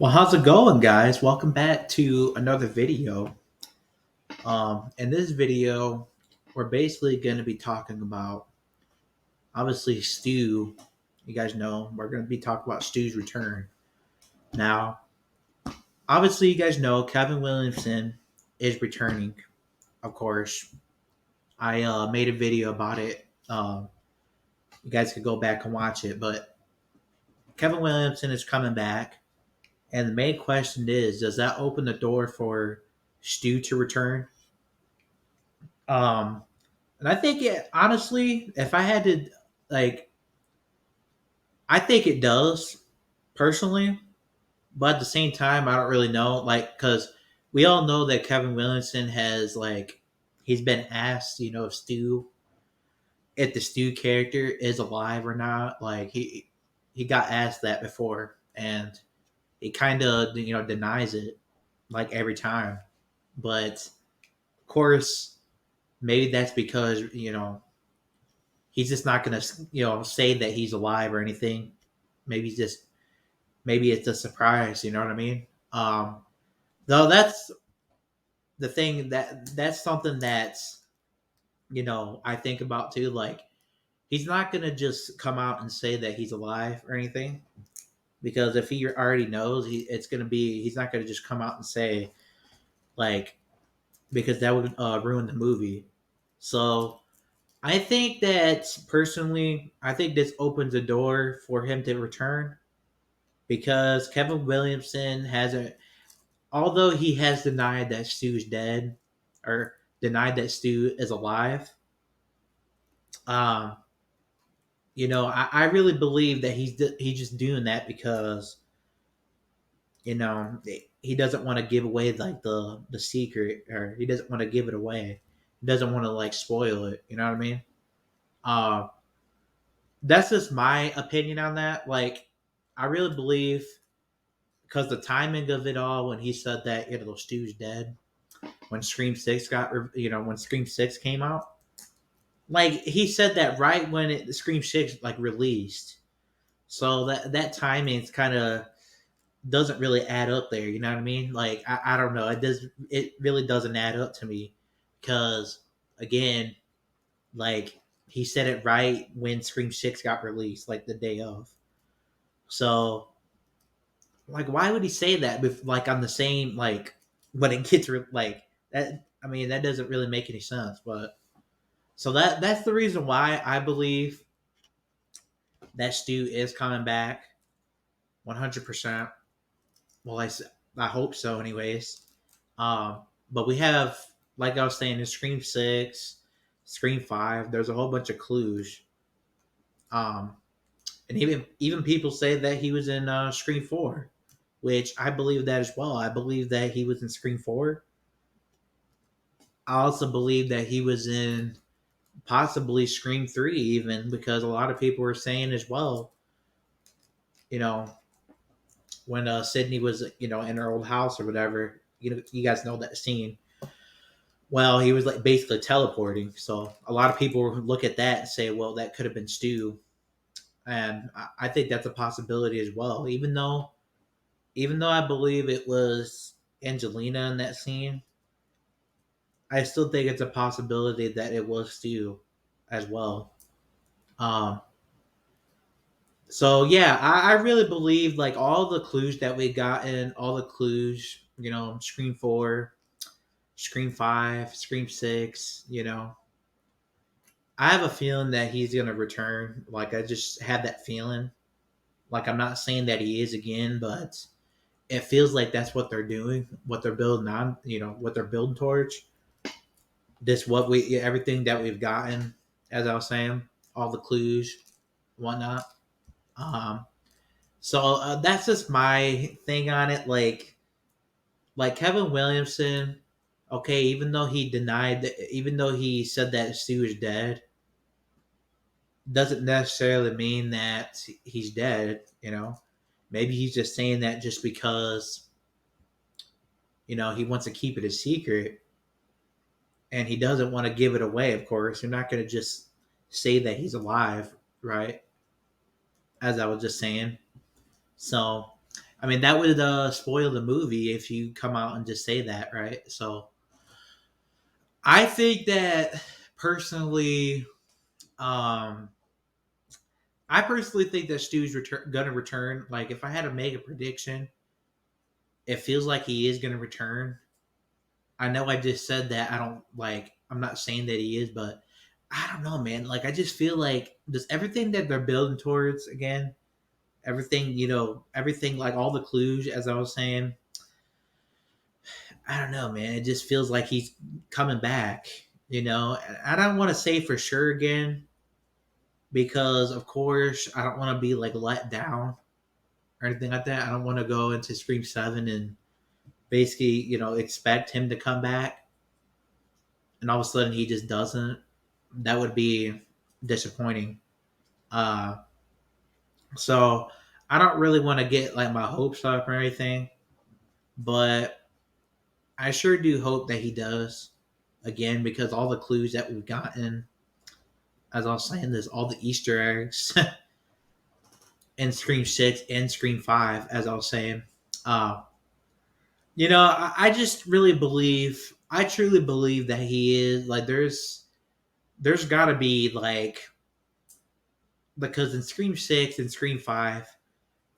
Well, how's it going, guys? Welcome back to another video. In this video, we're basically going to be talking about, obviously, Stu. You guys know we're going to be talking about Stu's return. Now, obviously, you guys know Kevin Williamson is returning. Of course, I made a video about it. You guys could go back and watch it, but Kevin Williamson is coming back, and the main question is, does that open the door for Stu to return? Um, And I think it honestly, if I had to like, I think it does personally, but at the same time, I don't really know. Like, because we all know that Kevin Williamson has he's been asked, if the Stu character is alive or not. Like he got asked that before, and he kind of denies it like every time. But of course, maybe that's because he's just not going to say that he's alive or anything. Maybe it's a surprise. You know what I mean? Though that's the thing that's something that's I think about too. Like he's not going to just come out and say that he's alive or anything, because if he already knows, he's not going to just come out and say, like, because that would ruin the movie. So I think that personally, I think this opens a door for him to return, because Kevin Williamson hasn't, although he has denied that Stu's dead or denied that Stu is alive. Um, I really believe that he's just doing that because he doesn't want to give away like the secret, or he doesn't want to give it away. He doesn't want to like spoil it. You know what I mean? Uh, that's just my opinion on that. Like, I really believe, because the timing of it all, when he said that Stu's dead, when Scream 6 came out, like he said that right when the Scream 6 like released. So that timing kind of doesn't really add up there. You know what I mean? Like I don't know. It really doesn't add up to me, because again, like he said it right when Scream 6 got released, like the day of. So like, why would he say that like on the same, like when it gets like that? I mean, that doesn't really make any sense. But so that's the reason why I believe that Stu is coming back 100%. Well, I hope so, anyways. But we have, like I was saying, in Scream 6, Scream 5, there's a whole bunch of clues. Um, and even people say that he was in Scream 4, which I believe that as well. I believe that he was in Scream 4. I also believe that he was in possibly Scream 3, even, because a lot of people were saying as well, you know, when Sydney was, in her old house or whatever. You guys know that scene. Well, he was like basically teleporting. So a lot of people look at that and say, well, that could have been Stu. And I think that's a possibility as well. Even though I believe it was Angelina in that scene, I still think it's a possibility that it was Stu as well. Um, so yeah, I really believe like all the clues that we got in, all the clues, Scream 4, Scream 5, Scream 6, I have a feeling that he's gonna return. Like I just have that feeling. Like I'm not saying that he is again, but it feels like that's what they're doing, what they're building on, what they're building towards. This what we everything that we've gotten, as I was saying, all the clues, whatnot. Um, so that's just my thing on it. Like Kevin Williamson, okay, even though he said that Stu was dead, doesn't necessarily mean that he's dead. Maybe he's just saying that just because he wants to keep it a secret, and he doesn't want to give it away. Of course, you're not going to just say that he's alive, right? As I was just saying. So I mean, that would spoil the movie if you come out and just say that, right? So I think that personally, um, I personally think that Stu's gonna return. Like, if I had to make a prediction, it feels like he is gonna return. I know I just said that. I don't like. I'm not saying that he is, but I don't know, man. Like, I just feel like just everything that they're building towards again, everything, everything, like all the clues, as I was saying. I don't know, man. It just feels like he's coming back. I don't want to say for sure again because, of course, I don't want to be like let down or anything like that. I don't want to go into Scream 7 and basically, expect him to come back and all of a sudden he just doesn't. That would be disappointing. Uh, so I don't really want to get like my hopes up or anything, but I sure do hope that he does again because all the clues that we've gotten, as I was saying, there's all the Easter eggs in Scream 6 and Scream 5, as I was saying. Uh, I just really believe, I truly believe that he is like there's got to be like because in Scream 6 and Scream 5,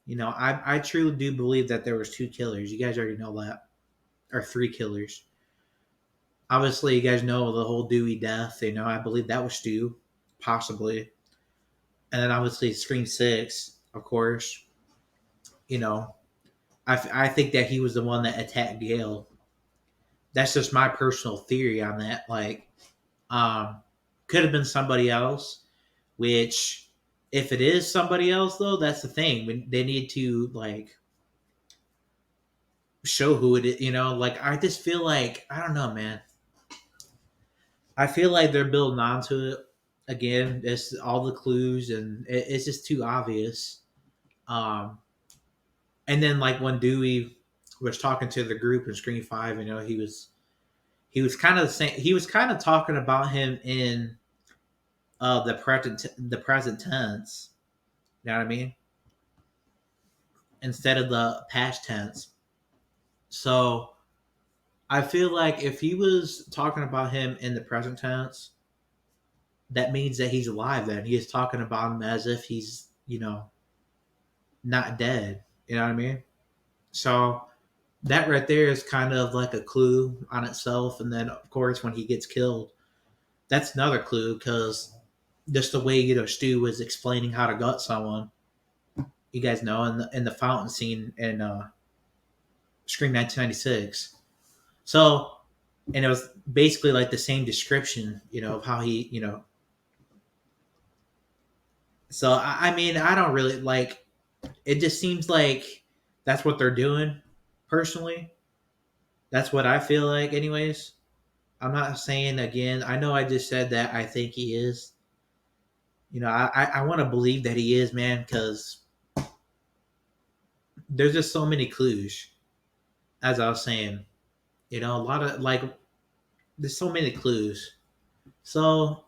I truly do believe that there was two killers. You guys already know that, or three killers. Obviously, you guys know the whole Dewey death. I believe that was Stu, possibly, and then obviously Scream 6, of course. You know, I think that he was the one that attacked Gail. That's just my personal theory on that. Like, um, could have been somebody else. Which, if it is somebody else, though, that's the thing. They need to like show who it is. Like I just feel like I don't know, man. I feel like they're building onto it again. It's all the clues, and it's just too obvious. Um, and then like when Dewey was talking to the group in Screen 5, he was kind of saying he was kind of talking about him in the present tense. You know what I mean? Instead of the past tense. So I feel like if he was talking about him in the present tense, that means that he's alive. Then he is talking about him as if he's not dead. You know what I mean? So that right there is kind of like a clue on itself. And then of course when he gets killed, that's another clue because just the way Stu was explaining how to gut someone. You guys know in the fountain scene in Scream 1996. So, and it was basically like the same description, of how he. So I mean, I don't really like. It just seems like that's what they're doing. Personally, that's what I feel like. Anyways, I'm not saying again. I know I just said that I think he is. I want to believe that he is, man, because there's just so many clues. As I was saying, a lot of like, there's so many clues. So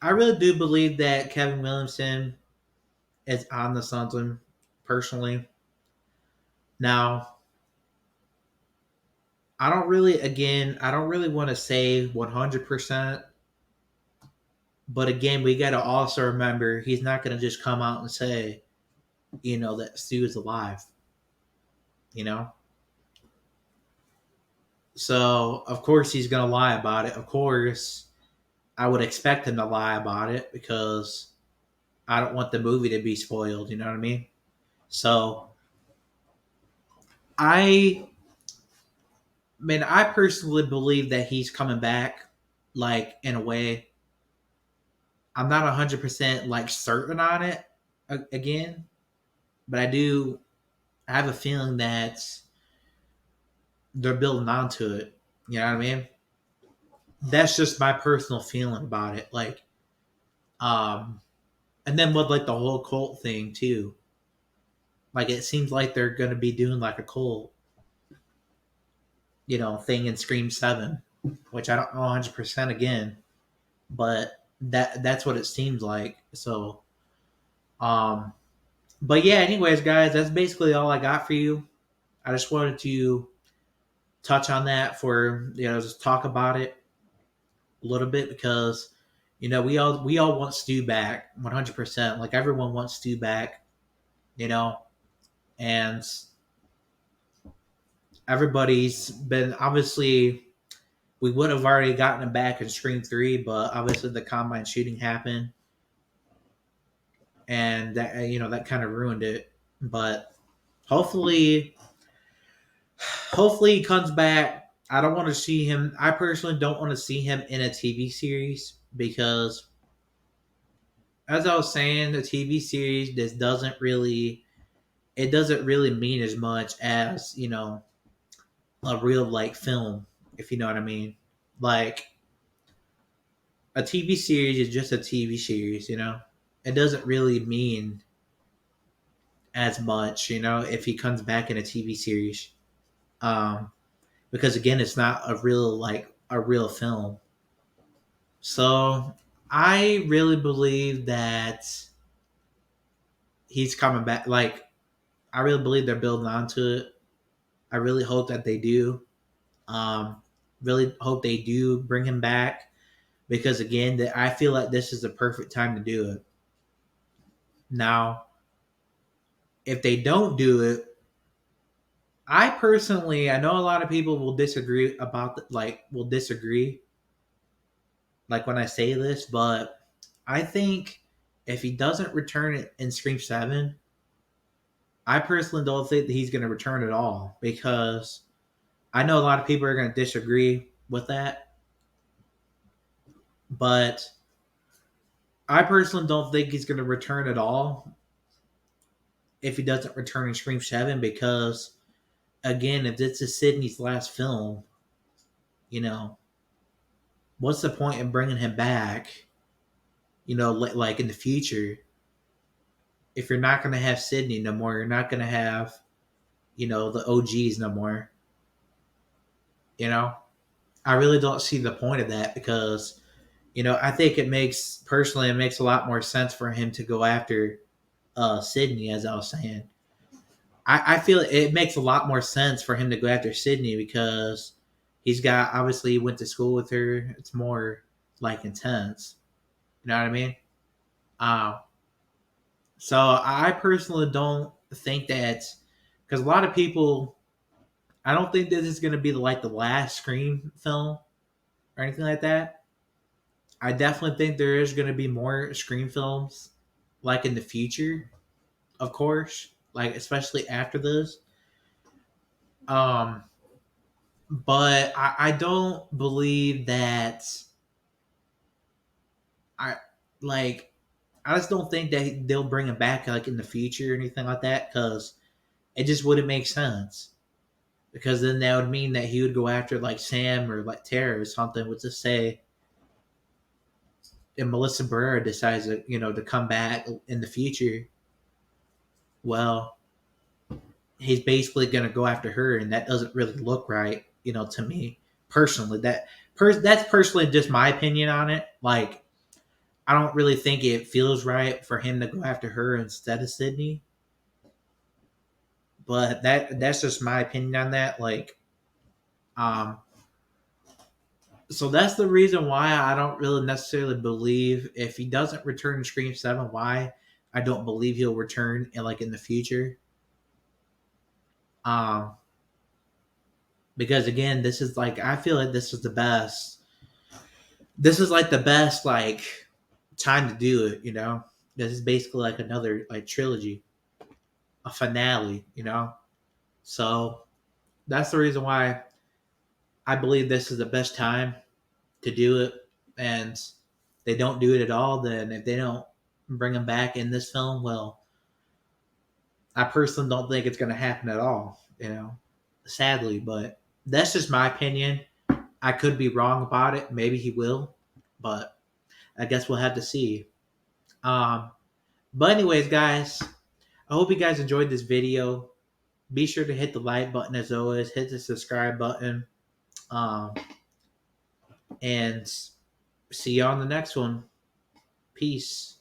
I really do believe that Kevin Williamson is on the Suns personally. Now, I don't really want to say 100%, but again, we got to also remember he's not going to just come out and say, that Stu is alive, you know? So, of course, he's going to lie about it. Of course, I would expect him to lie about it because I don't want the movie to be spoiled, you know what I mean? So, I I personally believe that he's coming back, like in a way. I'm not 100% like certain on it again, but I do. I have a feeling that they're building onto it. You know what I mean? That's just my personal feeling about it. Like, um, and then with like the whole cult thing too. Like, it seems like they're gonna be doing like a cult, thing in Scream 7, which I don't know 100% again, but that's what it seems like. So, um, But yeah, anyways, guys, that's basically all I got for you. I just wanted to touch on that for just talk about it a little bit because we all want Stu back 100%. Like everyone wants Stu back, you know, and everybody's been obviously we would have already gotten him back in Scream 3, but obviously the combine shooting happened and that kind of ruined it. But hopefully he comes back. I don't want to see him. I personally don't want to see him in a TV series because, as I was saying, the TV series doesn't really mean as much as a real like film, if you know what I mean. Like a TV series is just a TV series, It doesn't really mean as much, if he comes back in a TV series. Um, because again, it's not a real film. So I really believe that he's coming back. Like I really believe they're building onto it. I really hope that they do. Um, really hope they do bring him back because again, I feel like this is the perfect time to do it. Now, if they don't do it, I know a lot of people will disagree will disagree like when I say this, but I think if he doesn't return it in Scream 7, I personally don't think that he's going to return at all because I know a lot of people are going to disagree with that, but I personally don't think he's going to return at all if he doesn't return in Scream 7 because, again, if this is Sydney's last film, you know, what's the point in bringing him back, like in the future if you're not going to have Sydney no more, you're not going to have, the OGs no more, you know? I really don't see the point of that because, I think it makes a lot more sense for him to go after Sydney, as I was saying. I feel it makes a lot more sense for him to go after Sydney because obviously he went to school with her. It's more like intense. You know what I mean? Um, so I personally don't think that because a lot of people, I don't think this is going to be like the last Scream film or anything like that. I definitely think there is going to be more Scream films like in the future, of course, like especially after this. Um, but I don't believe that I like. I just don't think that they'll bring him back like in the future or anything like that because it just wouldn't make sense. Because then that would mean that he would go after like Sam or like Tara or something. Would just say, if Melissa Barrera decides to come back in the future, well, he's basically going to go after her, and that doesn't really look right, to me personally. That's personally just my opinion on it. Like, I don't really think it feels right for him to go after her instead of Sydney. But that's just my opinion on that. Like, um, so that's the reason why I don't really necessarily believe if he doesn't return in Scream 7, why I don't believe he'll return in the future. Um, because again, this is like I feel like this is the best. This is like the best like time to do it. This is basically like another like trilogy, a finale. So that's the reason why I believe this is the best time to do it. And they don't do it at all, then if they don't bring him back in this film, well, I personally don't think it's going to happen at all, sadly. But that's just my opinion. I could be wrong about it. Maybe he will, but I guess we'll have to see. Um, but anyways, guys, I hope you guys enjoyed this video. Be sure to hit the like button as always. Hit the subscribe button. Um, and see you on the next one. Peace.